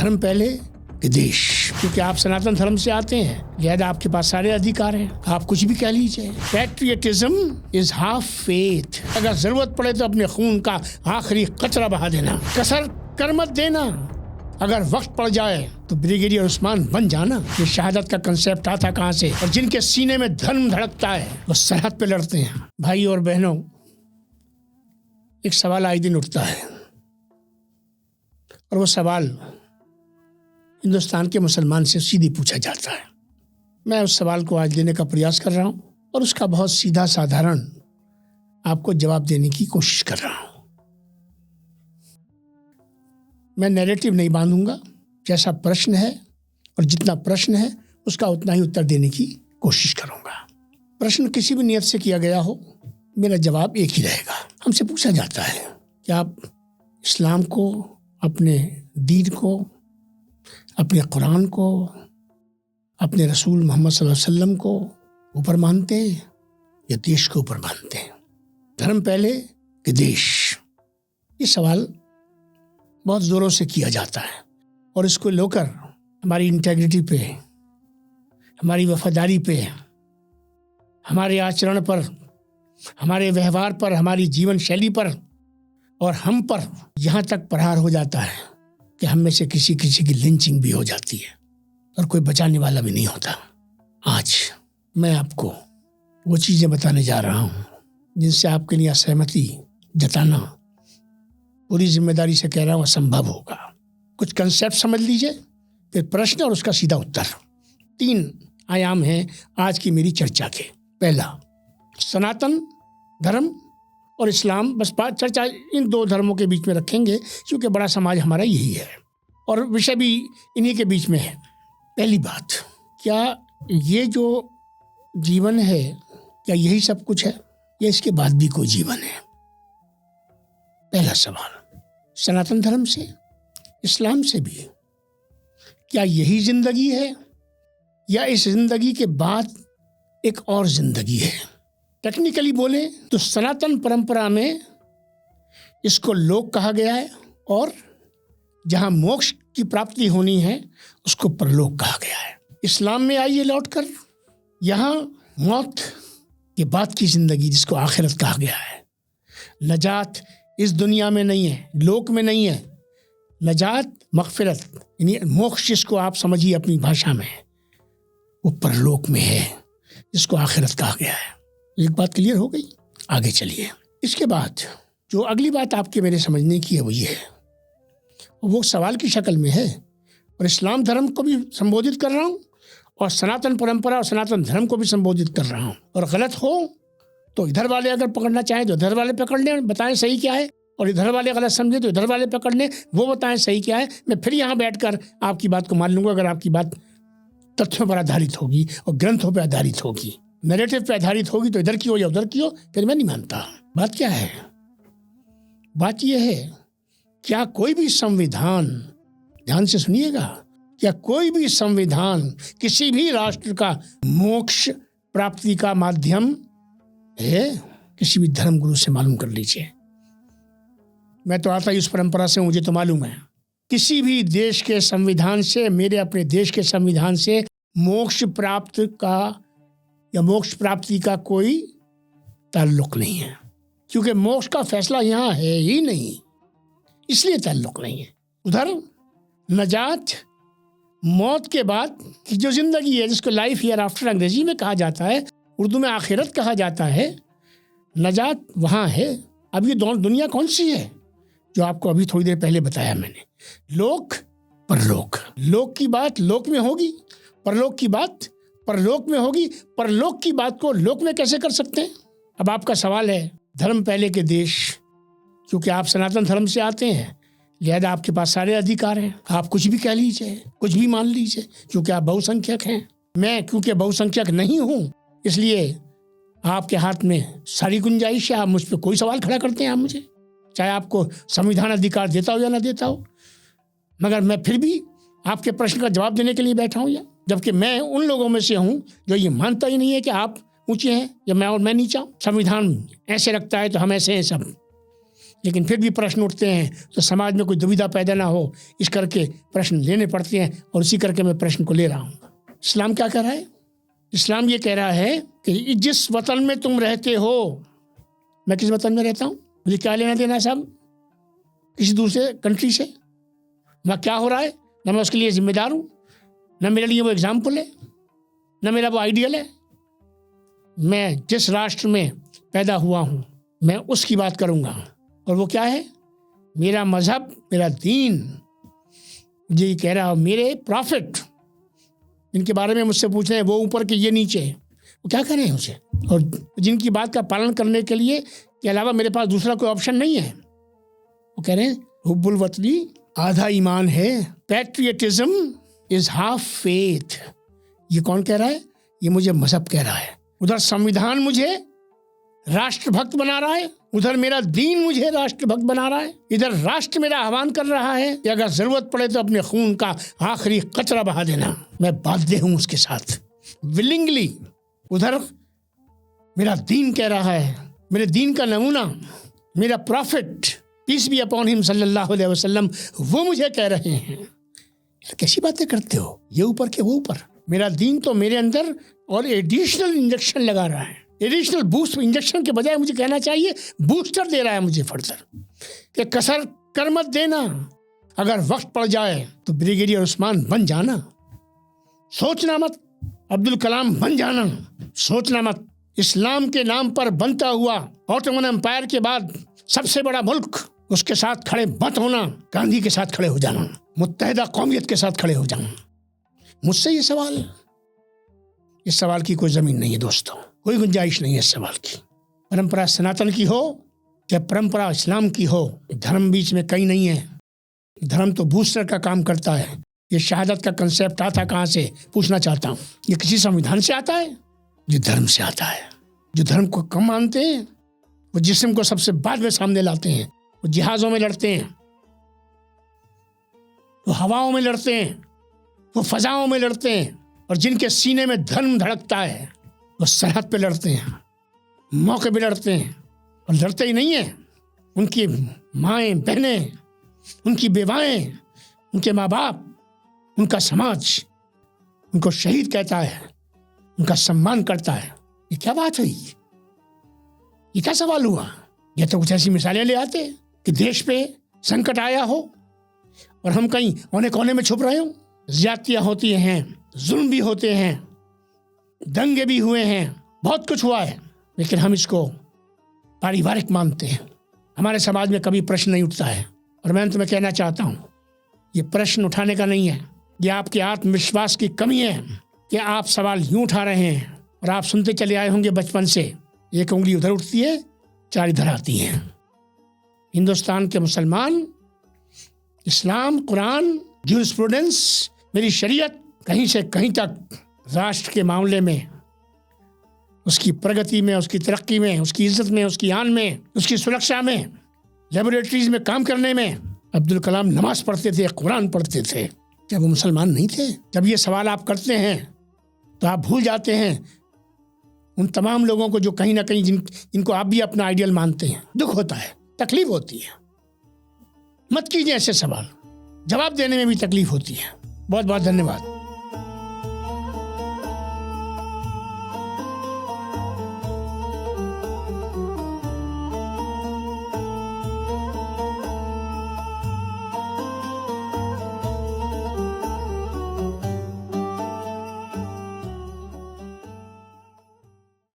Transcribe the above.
धर्म पहले कि देश, क्योंकि आप सनातन धर्म से आते हैं, लिहाजा आपके पास सारे अधिकार हैं, आप कुछ भी कह लीजिए। Patriotism is half faith. अगर जरूरत पड़े तो अपने खून का आखिरी कतरा बहा देना, कसर कर मत देना। अगर वक्त पड़ जाए तो ब्रिगेडियर उस्मान बन जाना। ये शहादत का कंसेप्ट आता कहाँ से? और जिनके सीने में धर्म धड़कता है वो सरहद पे लड़ते हैं। भाई और बहनों, एक सवाल आए दिन उठता है और वो सवाल हिंदुस्तान के मुसलमान से सीधी पूछा जाता है। मैं उस सवाल को आज देने का प्रयास कर रहा हूँ और उसका बहुत सीधा साधारण आपको जवाब देने की कोशिश कर रहा हूँ। मैं नैरेटिव नहीं बांधूंगा, जैसा प्रश्न है और जितना प्रश्न है उसका उतना ही उत्तर देने की कोशिश करूंगा। प्रश्न किसी भी नियत से किया गया हो, मेरा जवाब एक ही रहेगा। हमसे पूछा जाता है कि आप इस्लाम को, अपने दीन को, अपने कुरान को, अपने रसूल मोहम्मद सल्लल्लाहु अलैहि वसल्लम को ऊपर मानते हैं या देश को ऊपर मानते हैं? धर्म पहले कि देश? ये सवाल बहुत ज़ोरों से किया जाता है और इसको लेकर हमारी इंटेग्रिटी पे, हमारी वफादारी पे, हमारे आचरण पर, हमारे व्यवहार पर, हमारी जीवन शैली पर और हम पर यहाँ तक प्रहार हो जाता है कि हम में से किसी की लिंचिंग भी हो जाती है और कोई बचाने वाला भी नहीं होता। आज मैं आपको वो चीज़ें बताने जा रहा हूँ जिनसे आपके लिए असहमति जताना, पूरी जिम्मेदारी से कह रहा हूँ, असंभव होगा। कुछ कंसेप्ट समझ लीजिए, फिर प्रश्न और उसका सीधा उत्तर। 3 आयाम हैं आज की मेरी चर्चा के। पहला, सनातन धर्म और इस्लाम। बस बात चर्चा इन 2 धर्मों के बीच में रखेंगे क्योंकि बड़ा समाज हमारा यही है और विषय भी इन्हीं के बीच में है। पहली बात, क्या ये जो जीवन है, क्या यही सब कुछ है या इसके बाद भी कोई जीवन है? पहला सवाल। सनातन धर्म से, इस्लाम से भी, क्या यही जिंदगी है या इस जिंदगी के बाद एक और जिंदगी है? टेक्निकली बोले तो सनातन परंपरा में इसको लोक कहा गया है और जहां मोक्ष की प्राप्ति होनी है उसको परलोक कहा गया है। इस्लाम में आइए लौटकर, यहाँ मौत के बाद की जिंदगी जिसको आखिरत कहा गया है। नजात इस दुनिया में नहीं है, लोक में नहीं है। नजात, मगफिरत यानी मोक्ष जिसको आप समझिए अपनी भाषा में, वो परलोक में है जिसको आखिरत कहा गया है। एक बात क्लियर हो गई? आगे चलिए। इसके बाद जो अगली बात आपके मेरे समझने की है वो ये है, वो सवाल की शक्ल में है और इस्लाम धर्म को भी संबोधित कर रहा हूँ और सनातन परंपरा और सनातन धर्म को भी संबोधित कर रहा हूँ। और गलत हो तो इधर वाले अगर पकड़ना चाहें तो इधर वाले पकड़ लें, बताएं सही क्या है, और इधर वाले गलत समझे तो इधर वाले पकड़ लें, वो बताएं सही क्या है। मैं फिर यहाँ बैठकर आपकी बात को मान लूँगा अगर आपकी बात तथ्यों पर आधारित होगी और ग्रंथों पर आधारित होगी। नैरेटिव पे आधारित होगी तो इधर की हो या उधर की हो, फिर मैं नहीं मानता। बात क्या है? बात यह है, क्या कोई भी संविधान, ध्यान से सुनिएगा, क्या कोई भी संविधान किसी भी राष्ट्र का मोक्ष प्राप्ति का माध्यम है? किसी भी धर्म गुरु से मालूम कर लीजिए। मैं तो आता ही उस परंपरा से, मुझे तो मालूम है किसी भी देश के संविधान से, मेरे अपने देश के संविधान से मोक्ष प्राप्त का या मोक्ष प्राप्ति का कोई ताल्लुक नहीं है, क्योंकि मोक्ष का फैसला यहाँ है ही नहीं, इसलिए ताल्लुक नहीं है। उधर नजात, मौत के बाद की जो जिंदगी है जिसको लाइफ हियर आफ्टर अंग्रेजी में कहा जाता है, उर्दू में आखिरत कहा जाता है, नजात वहाँ है। अब ये दुनिया कौन सी है जो आपको अभी थोड़ी देर पहले बताया मैंने? लोक, परलोक। लोक की बात लोक में होगी, परलोक की बात परलोक में होगी। परलोक की बात को लोक में कैसे कर सकते हैं? अब आपका सवाल है, धर्म पहले के देश, क्योंकि आप सनातन धर्म से आते हैं, लिहाजा आपके पास सारे अधिकार हैं, आप कुछ भी कह लीजिए, कुछ भी मान लीजिए, क्योंकि आप बहुसंख्यक हैं। मैं क्योंकि बहुसंख्यक नहीं हूँ, इसलिए आपके हाथ में सारी गुंजाइश है, आप मुझ पर कोई सवाल खड़ा करते हैं आप मुझे, चाहे आपको संविधान अधिकार देता हो या ना देता हो। मगर मैं फिर भी आपके प्रश्न का जवाब देने के लिए बैठा हूँ, या जबकि मैं उन लोगों में से हूँ जो ये मानता ही नहीं है कि आप ऊंचे हैं या मैं नीचा हूँ। संविधान ऐसे रखता है तो हम ऐसे हैं सब। लेकिन फिर भी प्रश्न उठते हैं तो समाज में कोई दुविधा पैदा ना हो इस करके प्रश्न लेने पड़ते हैं, और उसी करके मैं प्रश्न को ले रहा हूँ। इस्लाम क्या कह रहा है? इस्लाम ये कह रहा है कि जिस वतन में तुम रहते हो, मैं किस वतन में रहता हूँ, मुझे क्या लेना देना है साहब किसी दूसरे कंट्री से? वहाँ क्या हो रहा है ना मैं उसके लिए जिम्मेदार हूँ, ना मेरे लिए वो एग्जाम्पल है, ना मेरा वो आइडियल है। मैं जिस राष्ट्र में पैदा हुआ हूँ मैं उसकी बात करूँगा, और वो क्या है? मेरा मज़हब, मेरा दीन मुझे ये कह रहा है। मेरे प्रॉफिट जिनके बारे में मुझसे पूछ रहे हैं वो ऊपर के ये नीचे, वो क्या कह रहे हैं उसे, और जिनकी बात का पालन करने के लिए के अलावा मेरे पास दूसरा कोई ऑप्शन नहीं है, वो कह रहे हैं हुब्बुल वतनी आधा ईमान है, पैट्रियटिज्म इज हाफ फेथ। ये कौन कह रहा है? ये मुझे मजहब कह रहा है। उधर संविधान मुझे राष्ट्रभक्त बना रहा है, उधर मेरा दीन मुझे राष्ट्रभक्त बना रहा है, इधर राष्ट्र मेरा आह्वान कर रहा है कि अगर जरूरत पड़े तो अपने खून का आखिरी कतरा बहा देना, मैं बाध्य हूं उसके साथ विलिंगली। उधर मेरा दीन कह रहा है, मेरे दीन का नमूना मेरा prophet peace be upon him सल्लल्लाहु अलैहि वसल्लम वो मुझे कह रहे हैं। कैसी बातें करते हो, ये ऊपर के वो ऊपर। मेरा दीन तो मेरे अंदर और एडिशनल इंजेक्शन लगा रहा है, एडिशनल बूस्ट। इंजेक्शन के बजाय मुझे कहना चाहिए बूस्टर दे रहा है मुझे फर्दर, कि कसर कर मत देना, अगर वक्त पड़ जाए तो ब्रिगेडियर उस्मान बन जाना, सोचना मत अब्दुल कलाम बन जाना, सोचना मत इस्लाम के नाम पर बनता हुआ ऑटोमन एम्पायर के बाद सबसे बड़ा मुल्क, उसके साथ खड़े मत होना, गांधी के साथ खड़े हो जाना, मुत्तहिदा कौमियत के साथ खड़े हो जाना। मुझसे ये सवाल, इस सवाल की कोई जमीन नहीं है दोस्तों, कोई गुंजाइश नहीं है इस सवाल की। परंपरा सनातन की हो या परंपरा इस्लाम की हो, धर्म बीच में कहीं नहीं है। धर्म तो बूस्टर का काम करता है। ये शहादत का कंसेप्ट आता कहाँ से, पूछना चाहता हूँ। ये किसी संविधान से आता है? ये धर्म से आता है। जो धर्म को कम मानते हैं वो जिस्म को सबसे बाद में सामने लाते हैं, वो जिहाज़ों में लड़ते हैं, वो हवाओं में लड़ते हैं, वो फजाओं में लड़ते हैं, और जिनके सीने में धर्म धड़कता है वो सरहद पे लड़ते हैं, मौके पे लड़ते हैं। और लड़ते ही नहीं हैं, उनकी माएँ बहनें, उनकी बेवाएँ, उनके माँ बाप, उनका समाज उनको शहीद कहता है, उनका सम्मान करता है। ये क्या बात हुई? ये क्या सवाल हुआ? ये तो कुछ ऐसी मिसालें ले आते कि देश पे संकट आया हो और हम कहीं कोने कोने में छुप रहे हो। ज्यादतियाँ होती हैं, जुल्म भी होते हैं, दंगे भी हुए हैं, बहुत कुछ हुआ है, लेकिन हम इसको पारिवारिक मानते हैं। हमारे समाज में कभी प्रश्न नहीं उठता है। और मैं अंत में कहना चाहता हूँ, ये प्रश्न उठाने का नहीं है, ये आपके आत्मविश्वास की कमी है कि आप सवाल यूँ उठा रहे हैं। और आप सुनते चले आए होंगे बचपन से, एक उंगली उधर उठती है, चार इधर आती हैं। हिंदुस्तान के मुसलमान, इस्लाम, कुरान, जूरिस्प्रूडेंस, मेरी शरीयत कहीं से कहीं तक राष्ट्र के मामले में, उसकी प्रगति में, उसकी तरक्की में, उसकी इज्जत में, उसकी आन में, उसकी सुरक्षा में, लेबोरेटरीज में काम करने में अब्दुल कलाम नमाज पढ़ते थे, कुरान पढ़ते थे। क्या वो मुसलमान नहीं थे? जब ये सवाल आप करते हैं तो आप भूल जाते हैं उन तमाम लोगों को जो कहीं ना कहीं जिनको आप भी अपना आइडियल मानते हैं। दुख होता है, तकलीफ होती है। मत कीजिए ऐसे सवाल, जवाब देने में भी तकलीफ होती है। बहुत बहुत धन्यवाद।